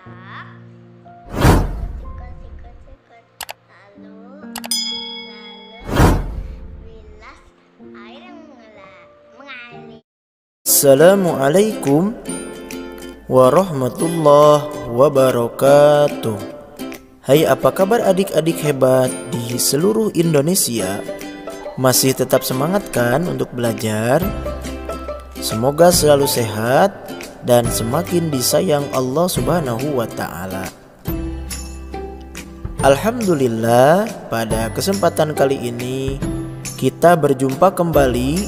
lalu bilas air yang mengalir. Assalamualaikum warahmatullahi wabarakatuh. Hai, apa kabar adik-adik hebat di seluruh Indonesia? Masih tetap semangat kan untuk belajar? Semoga selalu sehat dan semakin disayang Allah Subhanahu wa ta'ala. Alhamdulillah, pada kesempatan kali ini kita berjumpa kembali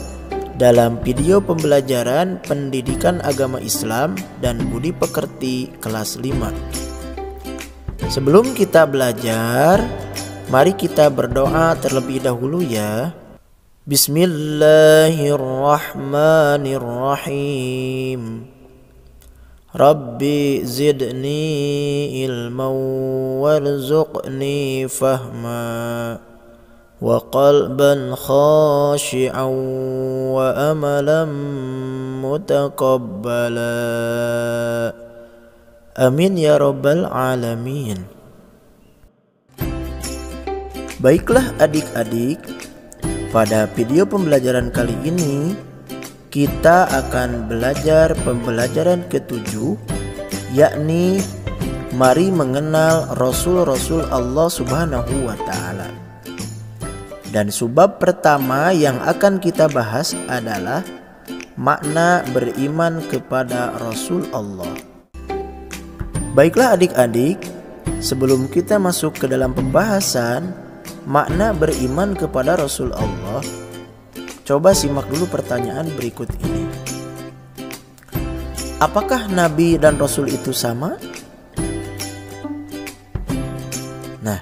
dalam video pembelajaran pendidikan agama Islam dan budi pekerti kelas 5. Sebelum kita belajar, mari kita berdoa terlebih dahulu ya. Bismillahirrahmanirrahim. Rabbi zidni ilman warzuqni fahma wa qalban khashi'an wa amalan mutaqabbala. Amin ya rabbal alamin. Baiklah adik-adik, pada video pembelajaran kali ini kita akan belajar pembelajaran ke-7, yakni mari mengenal Rasul-Rasul Allah Subhanahu wa ta'ala. Dan subbab pertama yang akan kita bahas adalah makna beriman kepada Rasul Allah. Baiklah adik-adik, sebelum kita masuk ke dalam pembahasan makna beriman kepada Rasul Allah, coba simak dulu pertanyaan berikut ini. Apakah Nabi dan Rasul itu sama? Nah,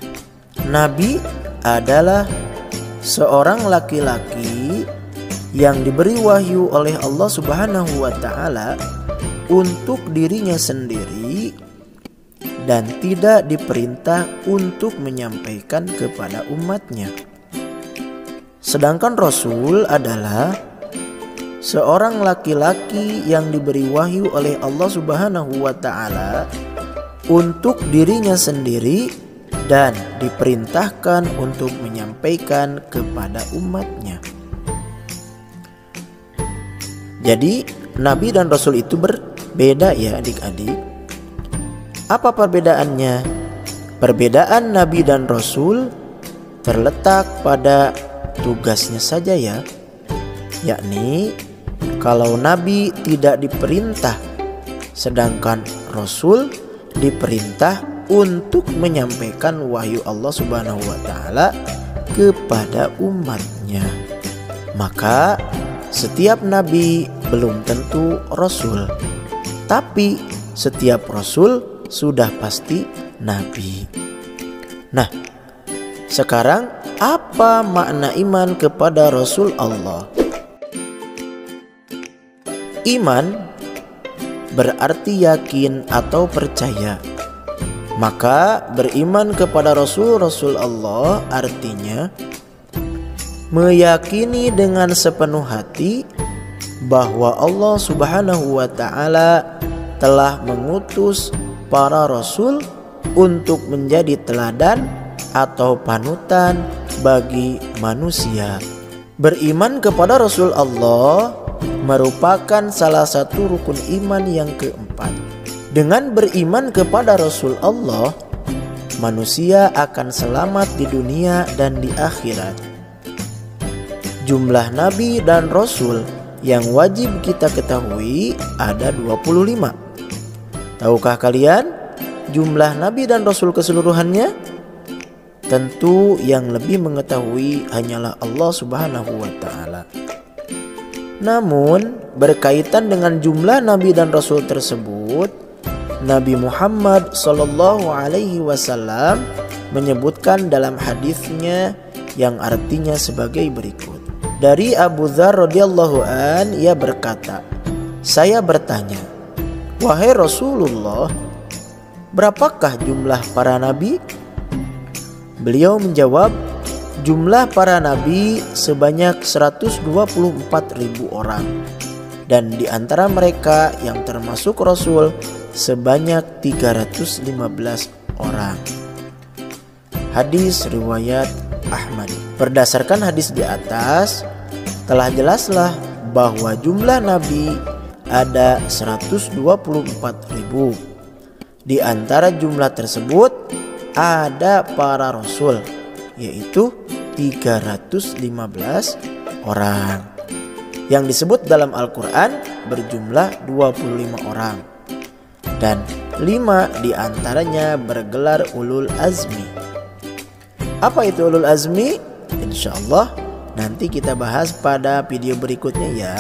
Nabi adalah seorang laki-laki yang diberi wahyu oleh Allah Subhanahu wa ta'ala untuk dirinya sendiri dan tidak diperintah untuk menyampaikan kepada umatnya. Sedangkan Rasul adalah seorang laki-laki yang diberi wahyu oleh Allah Subhanahu wa ta'ala untuk dirinya sendiri dan diperintahkan untuk menyampaikan kepada umatnya. Jadi Nabi dan Rasul itu berbeda ya adik-adik. Apa perbedaannya? Perbedaan Nabi dan Rasul terletak pada tugasnya saja ya. Yakni kalau Nabi tidak diperintah, sedangkan Rasul diperintah untuk menyampaikan wahyu Allah Subhanahu wa ta'ala kepada umatnya. Maka setiap Nabi belum tentu Rasul, tapi setiap Rasul sudah pasti Nabi. Nah, sekarang apa makna iman kepada Rasul Allah? Iman berarti yakin atau percaya. Maka beriman kepada Rasul-Rasul Allah artinya meyakini dengan sepenuh hati bahwa Allah Subhanahu wa ta'ala telah mengutus para rasul untuk menjadi teladan atau panutan bagi manusia. Beriman kepada Rasul Allah merupakan salah satu rukun iman yang keempat. Dengan beriman kepada Rasul Allah, manusia akan selamat di dunia dan di akhirat. Jumlah Nabi dan Rasul yang wajib kita ketahui ada 25. Tahukah kalian jumlah Nabi dan Rasul keseluruhannya? Tentu yang lebih mengetahui hanyalah Allah Subhanahu wa ta'ala. Namun berkaitan dengan jumlah Nabi dan Rasul tersebut, Nabi Muhammad SAW menyebutkan dalam hadisnya yang artinya sebagai berikut. Dari Abu Dzar radhiyallahu an, ia berkata, saya bertanya, wahai Rasulullah, berapakah jumlah para nabi? Beliau menjawab, jumlah para nabi sebanyak 124.000 orang. dan di antara mereka yang termasuk Rasul sebanyak 315 orang. Hadis riwayat Ahmad. Berdasarkan hadis di atas, telah jelaslah bahwa jumlah nabi ada 124.000. Di antara jumlah tersebut ada para rasul, yaitu 315 orang. Yang disebut dalam Al-Quran berjumlah 25 orang. Dan 5 di antaranya bergelar ulul azmi. Apa itu ulul azmi? Insya Allah nanti kita bahas pada video berikutnya ya.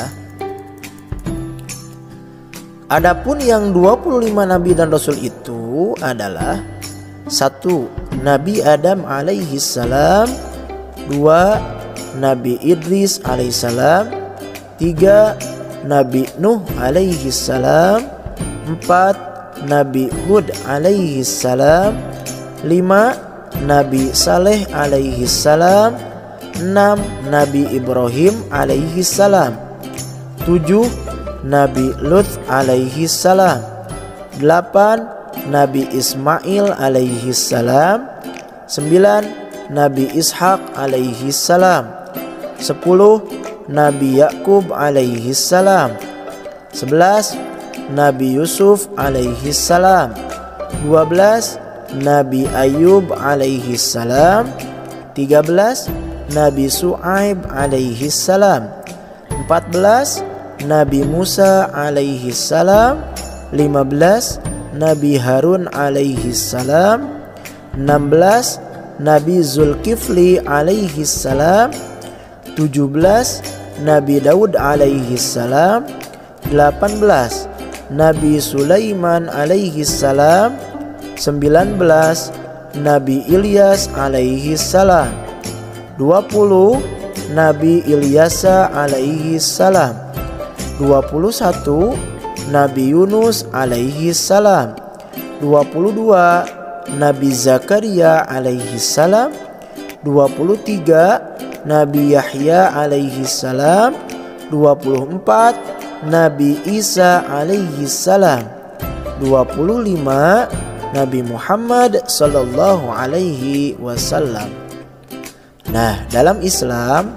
Adapun yang 25 nabi dan rasul itu adalah 1. Nabi Adam alaihi salam, 2. Nabi Idris alaihi salam, 3. Nabi Nuh alaihi salam, 4. Nabi Hud alaihi salam, 5. Nabi Saleh alaihi salam, 6. Nabi Ibrahim alaihi salam, 7. Nabi Lut alaihi salam, 8. Nabi Ismail alaihi salam, 9. Nabi Ishak alaihi salam, 10. Nabi Yakub alaihi salam, 11. Nabi Yusuf alaihi salam, 12. Nabi Ayub alaihi salam, 13. Nabi Su'aib alaihi salam, 14. Nabi Musa alaihi salam, 15. Nabi Harun alaihi salam, 16. Nabi Zulkifli alaihi salam, 17. Nabi Daud alaihi salam, 18. Nabi Sulaiman alaihi salam, 19. Nabi Ilyas alaihi salam, 20. Nabi Ilyasa alaihi salam, 21. Nabi Yunus alaihi salam, 22. Nabi Zakaria alaihi salam, 23. Nabi Yahya alaihi salam, 24. Nabi Isa alaihi salam, 25. Nabi Muhammad sallallahu alaihi wasallam. Nah, dalam Islam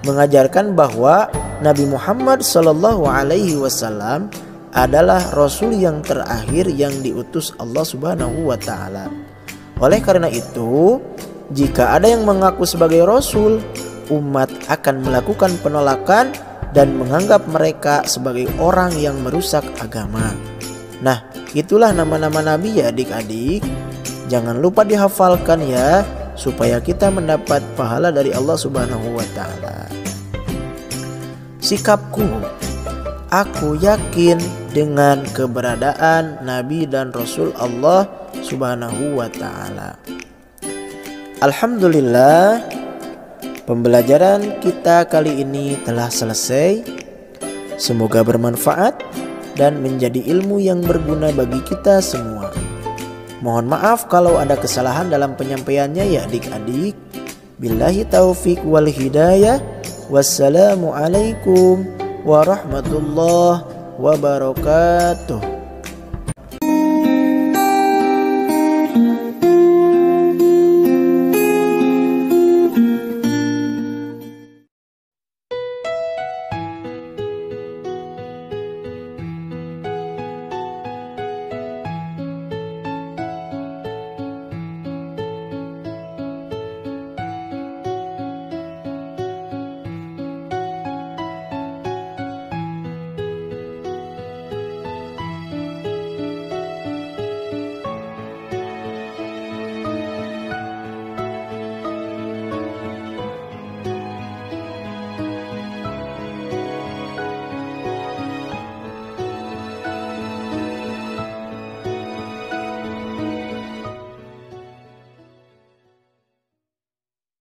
mengajarkan bahwa Nabi Muhammad sallallahu alaihi wasallam adalah rasul yang terakhir yang diutus Allah Subhanahu wa taala. Oleh karena itu, jika ada yang mengaku sebagai rasul, umat akan melakukan penolakan dan menganggap mereka sebagai orang yang merusak agama. Nah, itulah nama-nama nabi ya adik-adik. Jangan lupa dihafalkan ya, supaya kita mendapat pahala dari Allah Subhanahu wa taala. Sikapku, aku yakin dengan keberadaan nabi dan rasul Allah Subhanahu wa taala. Alhamdulillah, pembelajaran kita kali ini telah selesai. Semoga bermanfaat dan menjadi ilmu yang berguna bagi kita semua. Mohon maaf kalau ada kesalahan dalam penyampaiannya ya adik-adik. Billahi taufik wal hidayah. Wassalamualaikum warahmatullahi wabarakatuh.